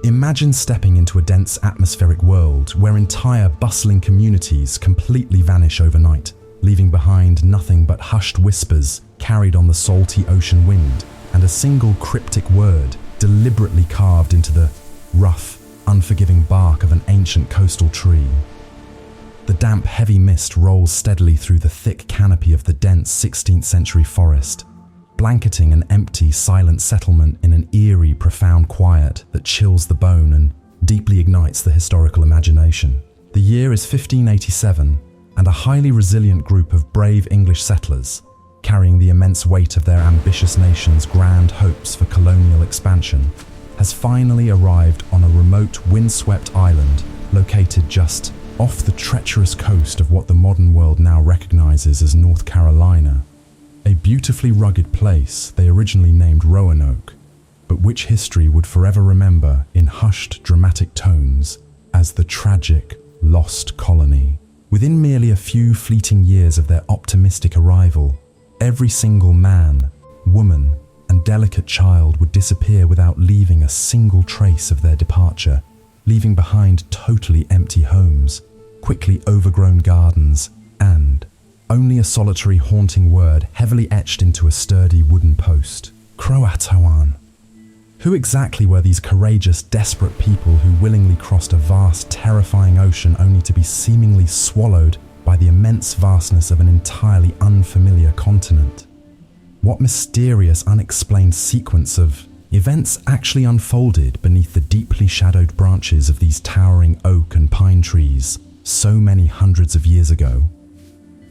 Imagine stepping into a dense atmospheric world where entire bustling communities completely vanish overnight, leaving behind nothing but hushed whispers carried on the salty ocean wind and a single cryptic word deliberately carved into the rough, unforgiving bark of an ancient coastal tree. The damp, heavy mist rolls steadily through the thick canopy of the dense 16th century forest, blanketing an empty, silent settlement in an eerie, profound quiet that chills the bone and deeply ignites the historical imagination. The year is 1587, and a highly resilient group of brave English settlers, carrying the immense weight of their ambitious nation's grand hopes for colonial expansion, has finally arrived on a remote, windswept island located just off the treacherous coast of what the modern world now recognizes as North Carolina. A beautifully rugged place they originally named Roanoke, but which history would forever remember in hushed, dramatic tones as the tragic, lost colony. Within merely a few fleeting years of their optimistic arrival, every single man, woman, and delicate child would disappear without leaving a single trace of their departure, leaving behind totally empty homes, quickly overgrown gardens, and only a solitary haunting word heavily etched into a sturdy wooden post: Croatoan. Who exactly were these courageous, desperate people who willingly crossed a vast, terrifying ocean only to be seemingly swallowed by the immense vastness of an entirely unfamiliar continent? What mysterious, unexplained sequence of events actually unfolded beneath the deeply shadowed branches of these towering oak and pine trees so many hundreds of years ago?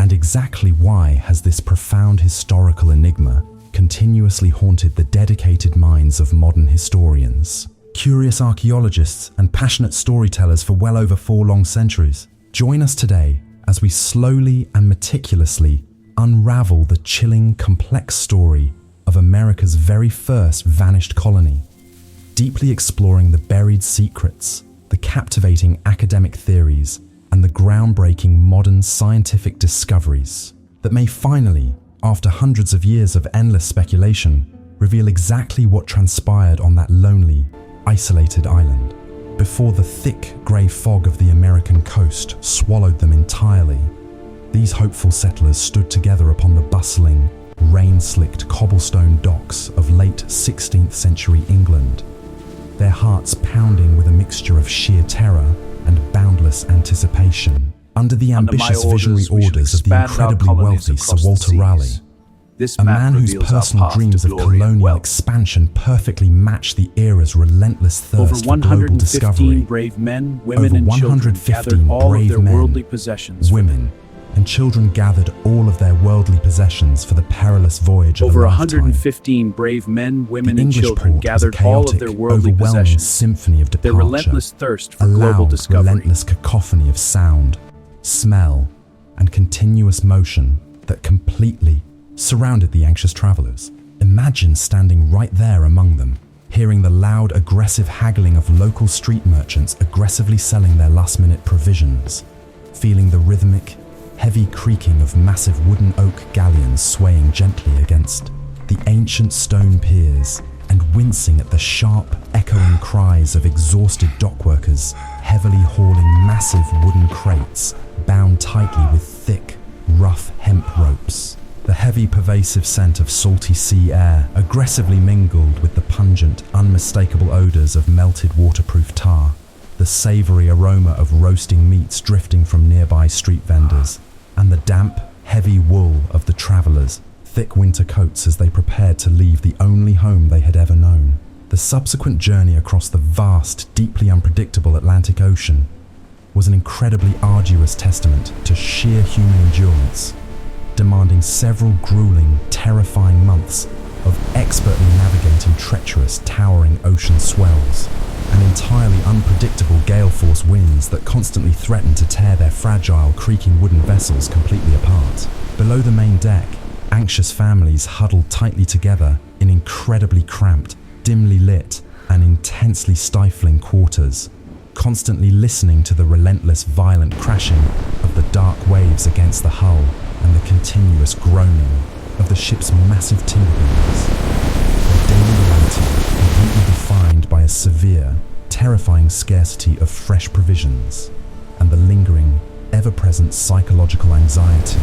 And exactly why has this profound historical enigma continuously haunted the dedicated minds of modern historians, curious archaeologists, and passionate storytellers for well over 4 long centuries? Join us today as we slowly and meticulously unravel the chilling, complex story of America's very first vanished colony, deeply exploring the buried secrets, the captivating academic theories, and the groundbreaking modern scientific discoveries that may finally, after hundreds of years of endless speculation, reveal exactly what transpired on that lonely, isolated island, before the thick grey fog of the American coast swallowed them entirely. These hopeful settlers stood together upon the bustling, rain-slicked cobblestone docks of late 16th century England, their hearts pounding with a mixture of sheer terror and boundless anticipation, under the ambitious visionary orders of the incredibly wealthy Sir Walter Raleigh, a man whose personal dreams of colonial expansion perfectly matched the era's relentless thirst for global discovery. Brave men, women, and children gathered all of their worldly possessions. Women and children gathered all of their worldly possessions for the perilous voyage of Over a lifetime. 115 brave men, women, The and English children port was a gathered all of their chaotic, worldly overwhelming possessions. symphony of Their departure, relentless thirst for a global loud, discovery. relentless cacophony of sound, smell, and continuous motion that completely surrounded the anxious travelers. Imagine standing right there among them, hearing the loud, aggressive haggling of local street merchants aggressively selling their last-minute provisions, feeling the rhythmic, heavy creaking of massive wooden oak galleons swaying gently against the ancient stone piers, and wincing at the sharp, echoing cries of exhausted dockworkers heavily hauling massive wooden crates bound tightly with thick, rough hemp ropes. The heavy, pervasive scent of salty sea air aggressively mingled with the pungent, unmistakable odors of melted waterproof tar, the savory aroma of roasting meats drifting from nearby street vendors, and the damp, heavy wool of the travelers' thick winter coats as they prepared to leave the only home they had ever known. The subsequent journey across the vast, deeply unpredictable Atlantic Ocean was an incredibly arduous testament to sheer human endurance, demanding several grueling, terrifying months of expertly navigating treacherous, towering ocean swells and entirely unpredictable gale-force winds that constantly threatened to tear their fragile, creaking wooden vessels completely apart. Below the main deck, anxious families huddled tightly together in incredibly cramped, dimly lit, and intensely stifling quarters, constantly listening to the relentless, violent crashing of the dark waves against the hull and the continuous groaning of the ship's massive timber beams. Their daily reality completely defined by a severe, terrifying scarcity of fresh provisions, and the lingering, ever-present psychological anxiety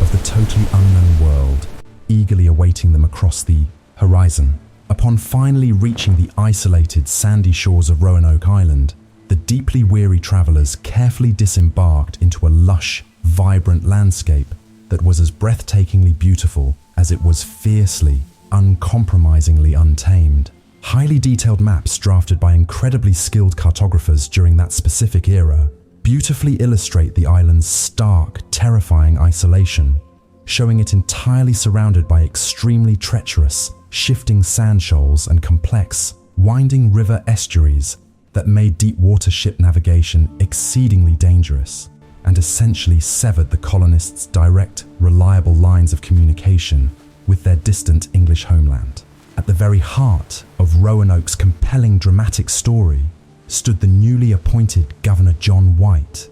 of the totally unknown world eagerly awaiting them across the horizon. Upon finally reaching the isolated sandy shores of Roanoke Island, the deeply weary travelers carefully disembarked into a lush, vibrant landscape that was as breathtakingly beautiful as it was fiercely, uncompromisingly untamed. Highly detailed maps drafted by incredibly skilled cartographers during that specific era beautifully illustrate the island's stark, terrifying isolation, showing it entirely surrounded by extremely treacherous, shifting sand shoals and complex, winding river estuaries that made deep water ship navigation exceedingly dangerous and essentially severed the colonists' direct, reliable lines of communication with their distant English homeland. At the very heart of Roanoke's compelling dramatic story stood the newly appointed Governor John White,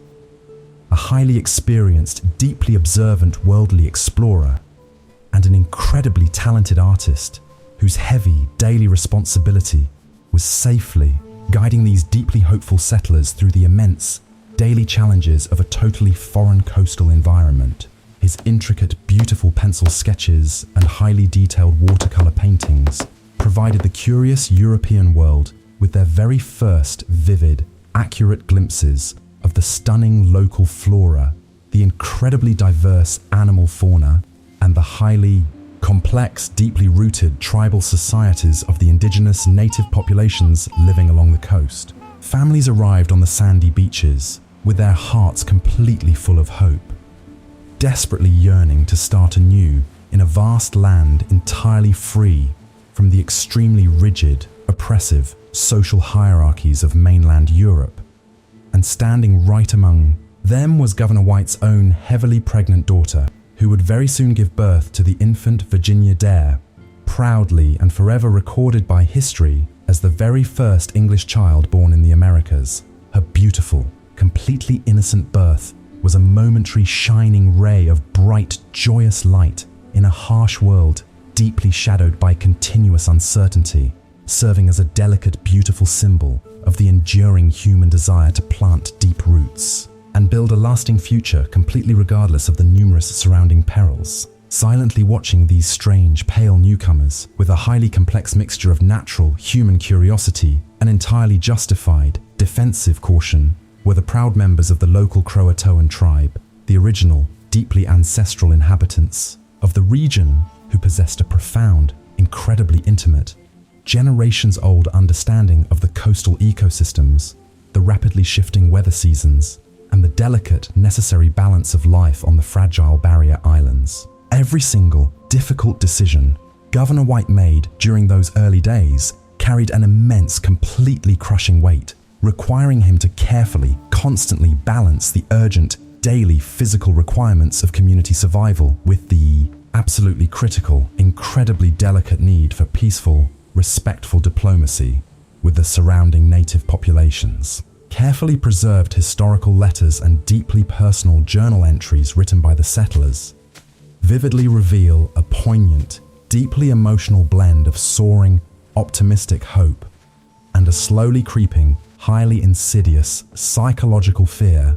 a highly experienced, deeply observant worldly explorer, and an incredibly talented artist whose heavy daily responsibility was safely guiding these deeply hopeful settlers through the immense daily challenges of a totally foreign coastal environment. His intricate, beautiful pencil sketches and highly detailed watercolor paintings provided the curious European world with their very first vivid, accurate glimpses of the stunning local flora, the incredibly diverse animal fauna, and the highly complex, deeply rooted tribal societies of the indigenous native populations living along the coast. Families arrived on the sandy beaches with their hearts completely full of hope, desperately yearning to start anew in a vast land entirely free from the extremely rigid, oppressive social hierarchies of mainland Europe. And standing right among them was Governor White's own heavily pregnant daughter, who would very soon give birth to the infant Virginia Dare, proudly and forever recorded by history as the very first English child born in the Americas. Her beautiful, completely innocent birth was a momentary shining ray of bright, joyous light in a harsh world deeply shadowed by continuous uncertainty, serving as a delicate, beautiful symbol of the enduring human desire to plant deep roots and build a lasting future completely regardless of the numerous surrounding perils. Silently watching these strange, pale newcomers with a highly complex mixture of natural, human curiosity and entirely justified, defensive caution were the proud members of the local Croatoan tribe, the original, deeply ancestral inhabitants of the region who possessed a profound, incredibly intimate, generations-old understanding of the coastal ecosystems, the rapidly shifting weather seasons, and the delicate, necessary balance of life on the fragile barrier islands. Every single difficult decision Governor White made during those early days carried an immense, completely crushing weight, requiring him to carefully, constantly balance the urgent, daily physical requirements of community survival with the absolutely critical, incredibly delicate need for peaceful, respectful diplomacy with the surrounding native populations. Carefully preserved historical letters and deeply personal journal entries written by the settlers vividly reveal a poignant, deeply emotional blend of soaring, optimistic hope and a slowly creeping, highly insidious psychological fear,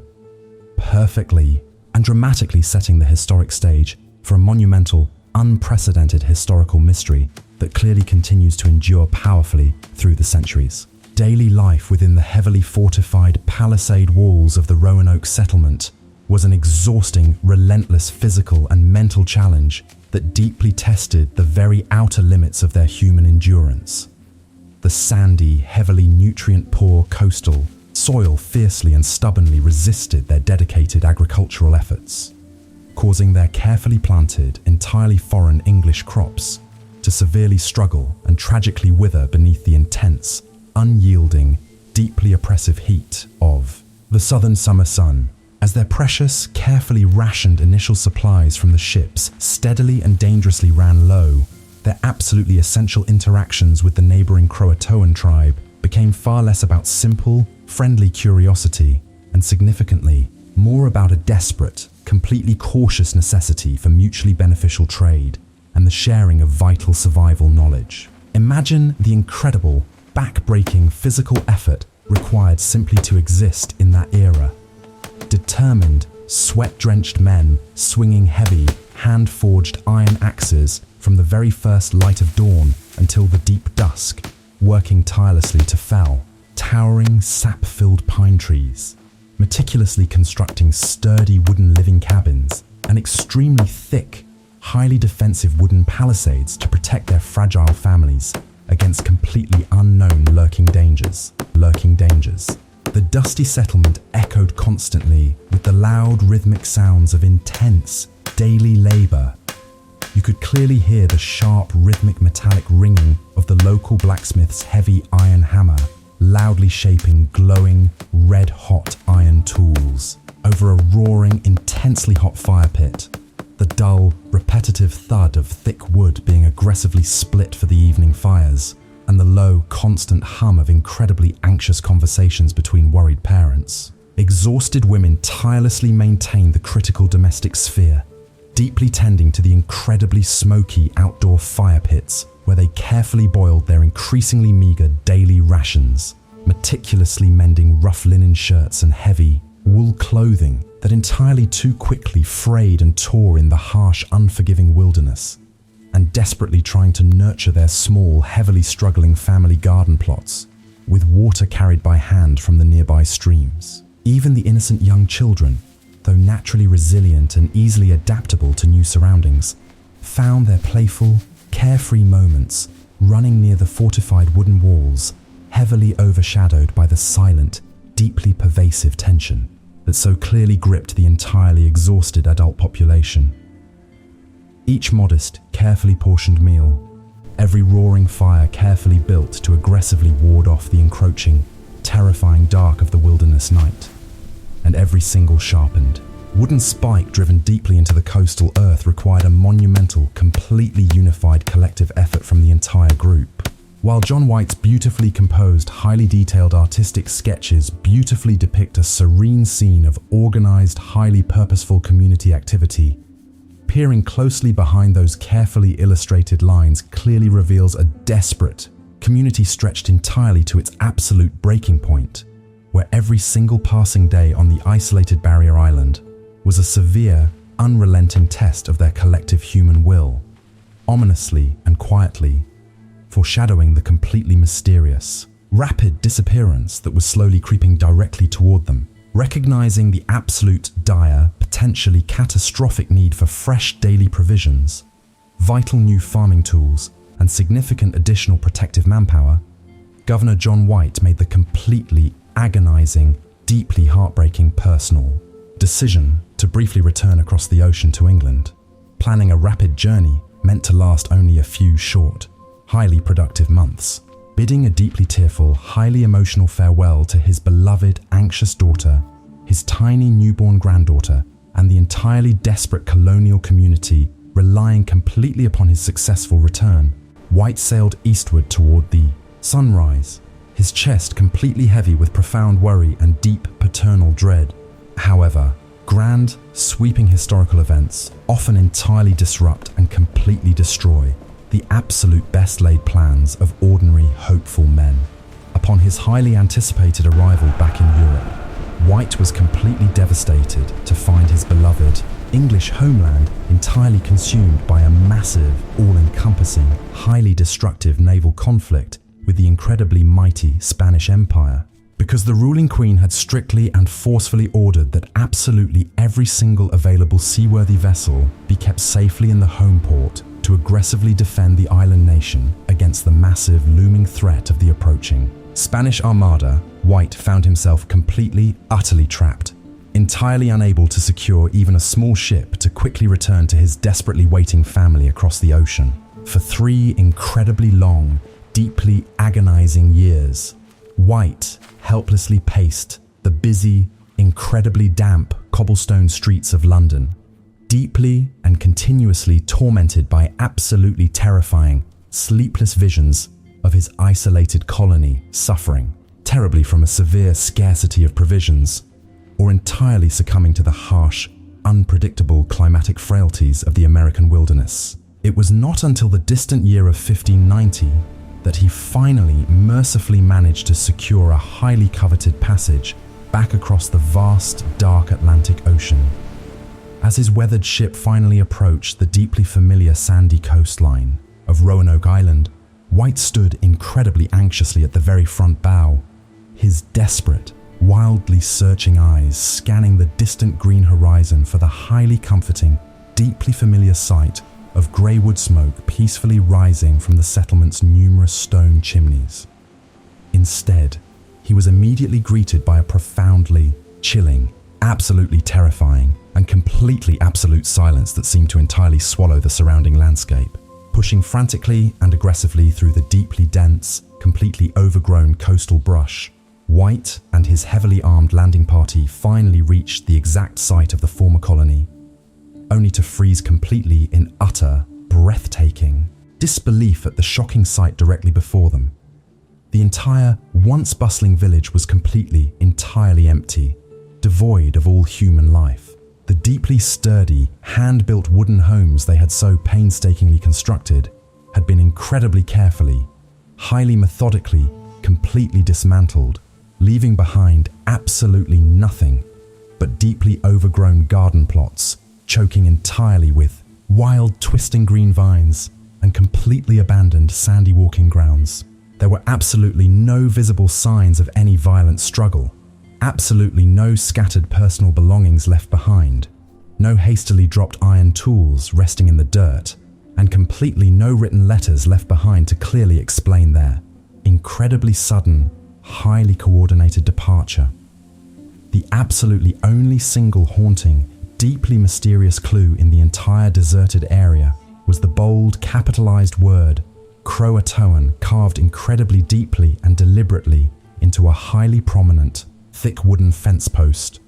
perfectly and dramatically setting the historic stage for a monumental, unprecedented historical mystery that clearly continues to endure powerfully through the centuries. Daily life within the heavily fortified palisade walls of the Roanoke settlement was an exhausting, relentless physical and mental challenge that deeply tested the very outer limits of their human endurance. The sandy, heavily nutrient-poor coastal soil fiercely and stubbornly resisted their dedicated agricultural efforts, causing their carefully planted, entirely foreign English crops to severely struggle and tragically wither beneath the intense, unyielding, deeply oppressive heat of the southern summer sun. As their precious, carefully rationed initial supplies from the ships steadily and dangerously ran low, their absolutely essential interactions with the neighboring Croatoan tribe became far less about simple, friendly curiosity and significantly more about a desperate, completely cautious necessity for mutually beneficial trade and the sharing of vital survival knowledge. Imagine the incredible, back-breaking physical effort required simply to exist in that era. Determined, sweat-drenched men swinging heavy, hand-forged iron axes from the very first light of dawn until the deep dusk, working tirelessly to fell towering, sap-filled pine trees, meticulously constructing sturdy wooden living cabins and extremely thick, highly defensive wooden palisades to protect their fragile families against completely unknown lurking dangers. The dusty settlement echoed constantly with the loud rhythmic sounds of intense daily labor. You could clearly hear the sharp rhythmic metallic ringing of the local blacksmith's heavy iron hammer, loudly shaping glowing red-hot iron tools over a roaring, intensely hot fire pit. The dull, repetitive thud of thick wood being aggressively split for the evening fires, and the low, constant hum of incredibly anxious conversations between worried parents. Exhausted women tirelessly maintained the critical domestic sphere, deeply tending to the incredibly smoky outdoor fire pits where they carefully boiled their increasingly meager daily rations, meticulously mending rough linen shirts and heavy, wool clothing that entirely too quickly frayed and tore in the harsh, unforgiving wilderness, and desperately trying to nurture their small, heavily struggling family garden plots with water carried by hand from the nearby streams. Even the innocent young children, though naturally resilient and easily adaptable to new surroundings, found their playful, carefree moments running near the fortified wooden walls, heavily overshadowed by the silent, deeply pervasive tension that so clearly gripped the entirely exhausted adult population. Each modest, carefully portioned meal, every roaring fire carefully built to aggressively ward off the encroaching, terrifying dark of the wilderness night, and every single sharpened, wooden spike driven deeply into the coastal earth required a monumental, completely unified collective effort from the entire group. While John White's beautifully composed, highly detailed artistic sketches beautifully depict a serene scene of organized, highly purposeful community activity, peering closely behind those carefully illustrated lines clearly reveals a desperate community stretched entirely to its absolute breaking point, where every single passing day on the isolated barrier island was a severe, unrelenting test of their collective human will, ominously and quietly foreshadowing the completely mysterious, rapid disappearance that was slowly creeping directly toward them. Recognizing the absolute dire, potentially catastrophic need for fresh daily provisions, vital new farming tools, and significant additional protective manpower, Governor John White made the completely agonizing, deeply heartbreaking personal decision to briefly return across the ocean to England, planning a rapid journey meant to last only a few short, highly productive months, bidding a deeply tearful, highly emotional farewell to his beloved, anxious daughter, his tiny newborn granddaughter, and the entirely desperate colonial community relying completely upon his successful return. White sailed eastward toward the sunrise, his chest completely heavy with profound worry and deep paternal dread. However, grand, sweeping historical events often entirely disrupt and completely destroy the absolute best-laid plans of ordinary, hopeful men. Upon his highly anticipated arrival back in Europe, White was completely devastated to find his beloved English homeland entirely consumed by a massive, all-encompassing, highly destructive naval conflict with the incredibly mighty Spanish Empire. Because the ruling queen had strictly and forcefully ordered that absolutely every single available seaworthy vessel be kept safely in the home port to aggressively defend the island nation against the massive looming threat of the approaching Spanish Armada, White found himself completely, utterly trapped, entirely unable to secure even a small ship to quickly return to his desperately waiting family across the ocean. For 3 incredibly long, deeply agonizing years, White helplessly paced the busy, incredibly damp cobblestone streets of London, deeply and continuously tormented by absolutely terrifying, sleepless visions of his isolated colony suffering terribly from a severe scarcity of provisions, or entirely succumbing to the harsh, unpredictable climatic frailties of the American wilderness. It was not until the distant year of 1590 that he finally mercifully managed to secure a highly coveted passage back across the vast, dark Atlantic Ocean. As his weathered ship finally approached the deeply familiar sandy coastline of Roanoke Island, White stood incredibly anxiously at the very front bow, his desperate, wildly searching eyes scanning the distant green horizon for the highly comforting, deeply familiar sight of grey wood smoke peacefully rising from the settlement's numerous stone chimneys. Instead, he was immediately greeted by a profoundly chilling, absolutely terrifying, and completely absolute silence that seemed to entirely swallow the surrounding landscape. Pushing frantically and aggressively through the deeply dense, completely overgrown coastal brush, White and his heavily armed landing party finally reached the exact site of the former colony, only to freeze completely in utter, breathtaking disbelief at the shocking sight directly before them. The entire, once bustling village was entirely empty, devoid of all human life. The deeply sturdy, hand-built wooden homes they had so painstakingly constructed had been incredibly carefully, highly methodically, completely dismantled, leaving behind absolutely nothing but deeply overgrown garden plots, choking entirely with wild, twisting green vines and completely abandoned sandy walking grounds. There were absolutely no visible signs of any violent struggle, absolutely no scattered personal belongings left behind, no hastily dropped iron tools resting in the dirt, and completely no written letters left behind to clearly explain their incredibly sudden, highly coordinated departure. The absolutely only single haunting, deeply mysterious clue in the entire deserted area was the bold, capitalized word Croatoan carved incredibly deeply and deliberately into a highly prominent, thick wooden fence post,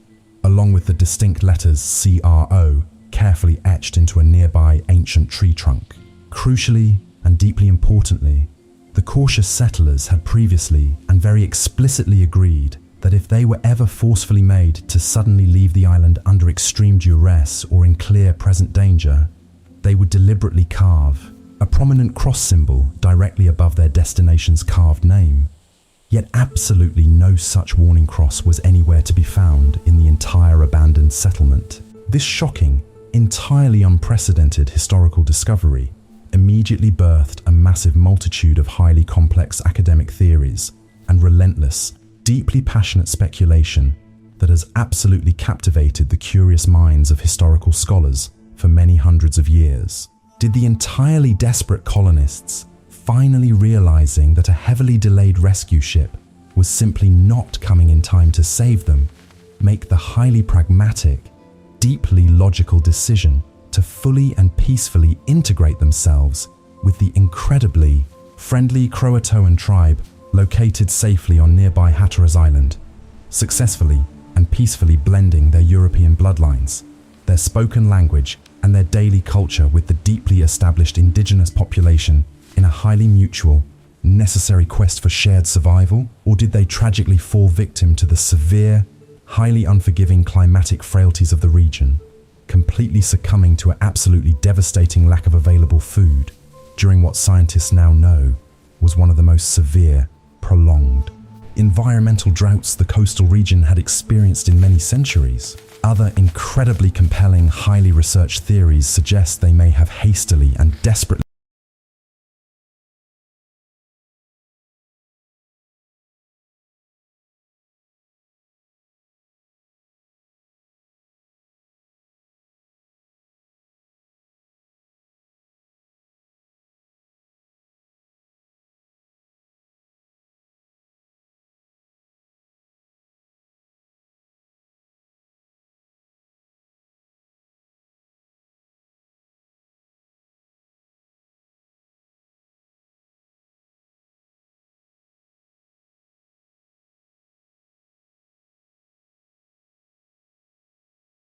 along with the distinct letters CRO carefully etched into a nearby ancient tree trunk. Crucially and deeply importantly, the cautious settlers had previously and very explicitly agreed that if they were ever forcefully made to suddenly leave the island under extreme duress or in clear present danger, they would deliberately carve a prominent cross symbol directly above their destination's carved name. Yet absolutely no such warning cross was anywhere to be found in the entire abandoned settlement. This shocking, entirely unprecedented historical discovery immediately birthed a massive multitude of highly complex academic theories and relentless, deeply passionate speculation that has absolutely captivated the curious minds of historical scholars for many hundreds of years. Did the entirely desperate colonists, finally realizing that a heavily delayed rescue ship was simply not coming in time to save them, make the highly pragmatic, deeply logical decision to fully and peacefully integrate themselves with the incredibly friendly Croatoan tribe located safely on nearby Hatteras Island, successfully and peacefully blending their European bloodlines, their spoken language, and their daily culture with the deeply established indigenous population in a highly mutual, necessary quest for shared survival? Or did they tragically fall victim to the severe, highly unforgiving climatic frailties of the region, completely succumbing to an absolutely devastating lack of available food during what scientists now know was one of the most severe, prolonged environmental droughts the coastal region had experienced in many centuries? Other incredibly compelling, highly researched theories suggest they may have hastily and desperately